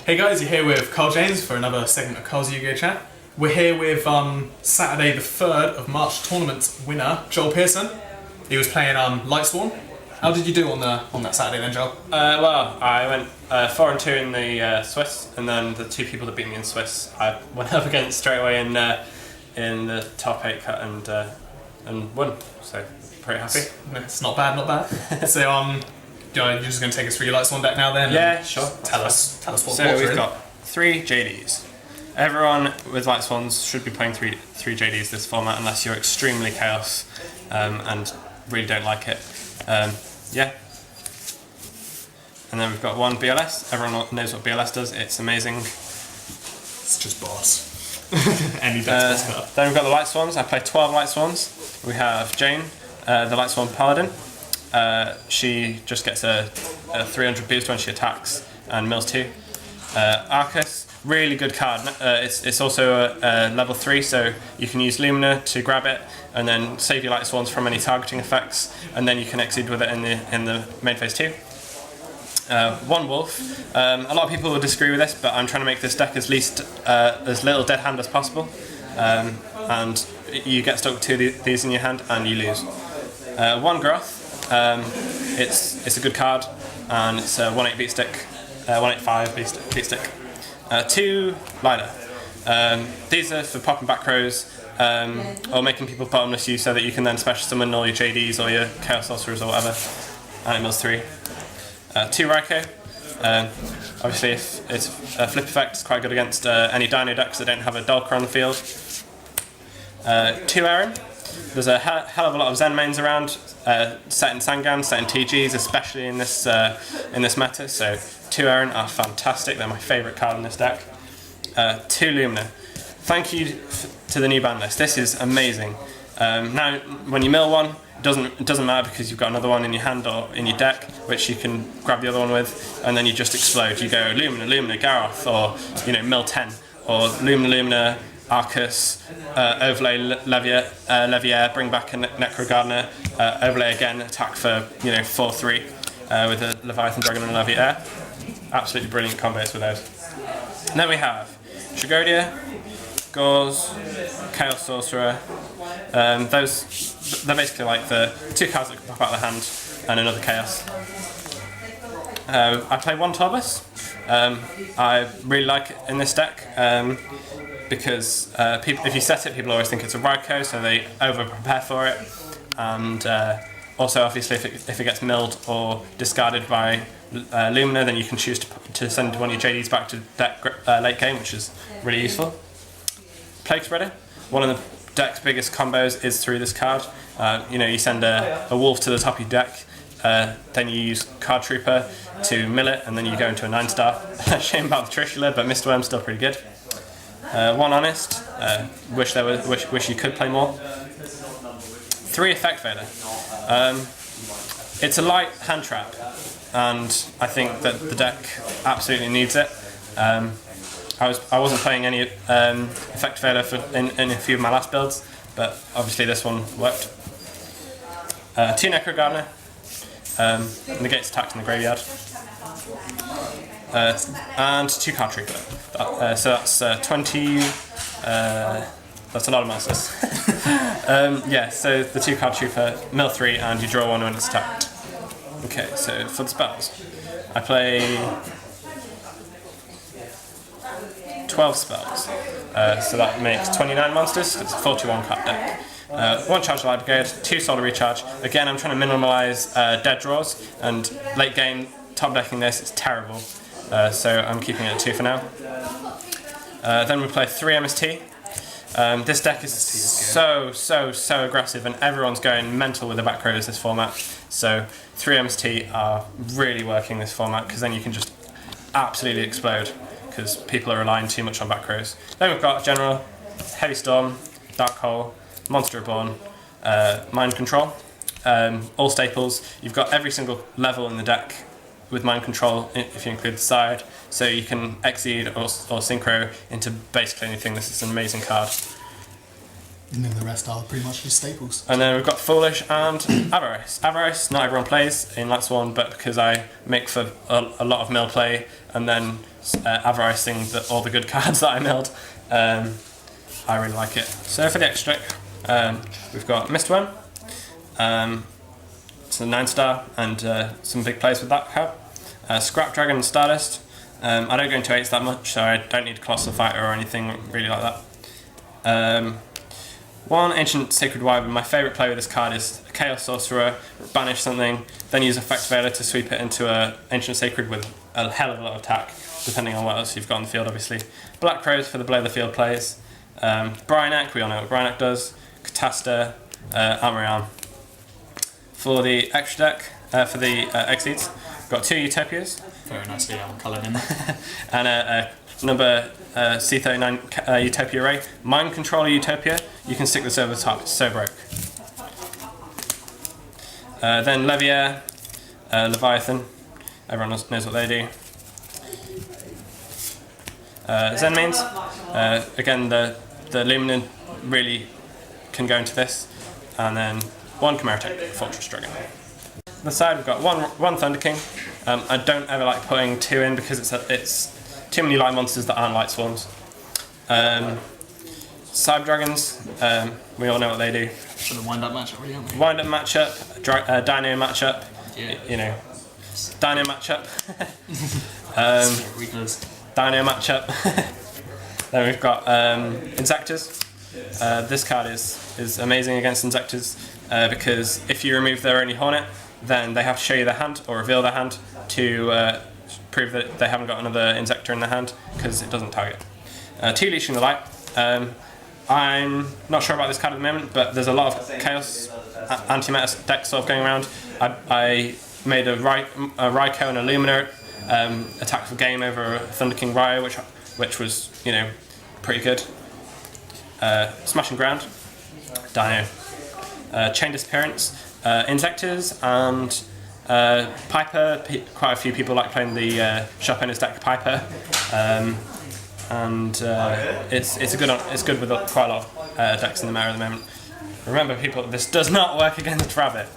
Hey guys, you're here with Carl James for another segment of Karls YuGiOh Chat. We're here with Saturday the 3rd of March tournament winner, Joel Pearson. He was playing Lightsworn. How did you do on that Saturday then, Joel? Well, I went 4-2 in the Swiss, and then the two people that beat me in Swiss, I went up against straight away in the top 8 cut and won. So pretty happy. It's not bad, not bad. So you're just going to take us through your Lightsworn deck now then? Yeah, sure. Tell us what. So we've got 3 JDs. Everyone with Lightsworns should be playing 3 JDs this format unless you're extremely chaos and really don't like it. Yeah. And then we've got 1 BLS. Everyone knows what BLS does. It's amazing. It's just boss. Any deck's possible. Then we've got the Lightsworns. I play 12 Lightsworns. We have Jane, the Lightsworn Paladin. She just gets a 300 boost when she attacks and mills 2. Arcus, really good card. It's also a level 3, so you can use Lumina to grab it and then save your Lightsworns from any targeting effects, and then you can exceed with it in the main phase 2. 1 Wolf. A lot of people will disagree with this, but I'm trying to make this deck as little dead hand as possible, and you get stuck with 2 of these in your hand and you lose. 1 Groth. It's a good card, and it's a 1/8 beat stick, 1/8/5 beat stick. 2 Lida. These are for popping back rows, or making people bottomless you so that you can then special summon all your JDs or your Chaos Sorcerers or whatever, and it mills 3. 2 Raikou. Obviously, if it's a flip effect, it's quite good against any Dino decks that don't have a Dolker on the field. 2 Aaron. There's a hell of a lot of Zen mains around, set in Sangan, set in TGs, especially in this meta. So 2 Aaron are fantastic. They're my favourite card in this deck. 2 Lumina. Thank you to the new ban list. This is amazing. Now, when you mill 1, it doesn't matter because you've got another one in your hand or in your deck, which you can grab the other one with, and then you just explode. You go Lumina, Garroth, or mill 10, or Lumina, Arcus, overlay Leviair, bring back a Necro Gardener, overlay again, attack for 4/3 with a Leviathan Dragon and a Leviair. Absolutely brilliant combos with those. And then we have Tragodia, Gauze, Chaos Sorcerer. They're basically like the 2 cards that can pop out of the hand and another Chaos. I play 1 Torbus. I really like it in this deck. Because if you set it, people always think it's a Raikou, so they over-prepare for it. And also, obviously, if it gets milled or discarded by Lumina, then you can choose to send one of your JDs back to deck late game, which is really useful. Plague Spreader. One of the deck's biggest combos is through this card. You send a wolf to the top of your deck, then you use Card Trooper to mill it, and then you go into a 9-star. Shame about the Trishula, but Mr. Worm's still pretty good. 1 Honest. Wish you could play more. 3 Effect Fader. It's a light hand trap, and I think that the deck absolutely needs it. I wasn't playing any Effect Fader in a few of my last builds, but obviously this one worked. 2 Necro Gardener. Negates attacks in the graveyard. And 2 Card Trooper. So that's 20. That's a lot of monsters. Yeah, so the 2 Card Trooper, mill 3, and you draw 1 when it's attacked. Okay, so for the spells, I play 12 spells. So that makes 29 monsters. It's a 41 card deck. 1 Charge Light Brigade, 2 Solar Recharge. Again, I'm trying to minimalise dead draws, and late game top decking this is terrible. So I'm keeping it at 2 for now. Then we play 3 MST. This deck is so aggressive, and everyone's going mental with the back rows this format. So 3 MST are really working this format, because then you can just absolutely explode, because people are relying too much on back rows. Then we've got General, Heavy Storm, Dark Hole, Monster Reborn, Mind Control. All staples. You've got every single level in the deck with Mind Control, if you include the side, so you can exceed or synchro into basically anything. This is an amazing card. And then the rest are pretty much just staples. And then we've got Foolish and Avarice. Avarice, not everyone plays in Lightsworn, but because I make for a lot of mill play and then avaricing all the good cards that I milled. I really like it. So for the extra deck, we've got Mistworm. It's a 9-star and some big plays with that card. Scrap Dragon and Stardust. I don't go into 8s that much, so I don't need Colossal Fighter or anything really like that. One Ancient Sacred Wyvern. My favourite play with this card is a Chaos Sorcerer, banish something, then use Effect Veiler to sweep it into an Ancient Sacred with a hell of a lot of attack, depending on what else you've got on the field, obviously. Black Crows for the below the field plays. Bryanak, we all know what Bryanak does. Catasta, Amariam. For the extra deck, for the Exceeds, we've got 2 Utopias. Very nicely coloured in there. And a number C39 Utopia Ray. Mind Controller Utopia. You can stick this over the top, it's so broke. Then Leviair, Leviathan. Everyone knows what they do. Zen mains. Again, the Luminon really can go into this. And then 1 Chimera Tech, Fortress Dragon. On the side we've got one Thunder King. I don't ever like putting 2 in because it's too many light monsters that aren't light swarms. Cyber Dragons, we all know what they do. For the wind-up matchup, really, aren't they? Wind-up matchup, Dino matchup, Yeah. you know, Dino matchup. Ridiculous. Dino matchup. Then we've got Insectors. This card is amazing against Insectors because if you remove their only Hornet, then they have to show you their hand or reveal their hand to prove that they haven't got another Insector in their hand because it doesn't target. 2 Leashing the Light. I'm not sure about this card at the moment, but there's a lot of Chaos anti-meta decks sort of going around. I made a Raikou and a Lumina attack for game over a Thunder King Ryo, which was, you know, pretty good. Smashing Ground, Dino, Chain Disappearance, Insectors, and Piper. Quite a few people like playing the shop owner's deck Piper, and it's good with quite a lot of decks in the meta at the moment. Remember, people, this does not work against Rabbit.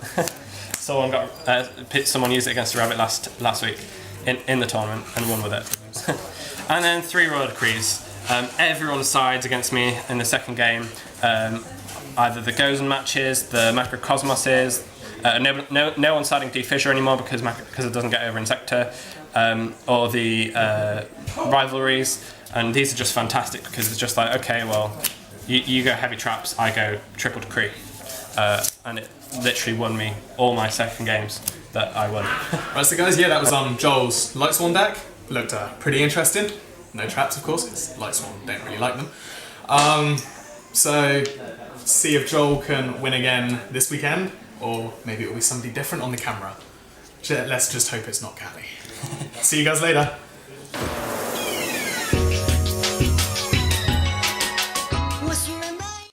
Someone used it against a Rabbit last week in the tournament and won with it. And then 3 Royal Decrees. Everyone sides against me in the second game. Either the Gozen matches, the Macrocosmoses. No one's siding D-Fissure anymore because it doesn't get over Insector, or the rivalries. And these are just fantastic because it's just like, okay, well, you go heavy traps, I go triple decree. And it literally won me all my second games that I won. Right, so guys, yeah, that was Joel's Light Sworn deck. Looked pretty interesting. No traps, of course, because Light Sworn don't really like them. So, see if Joel can win again this weekend, or maybe it'll be somebody different on the camera. Let's just hope it's not Callie. See you guys later.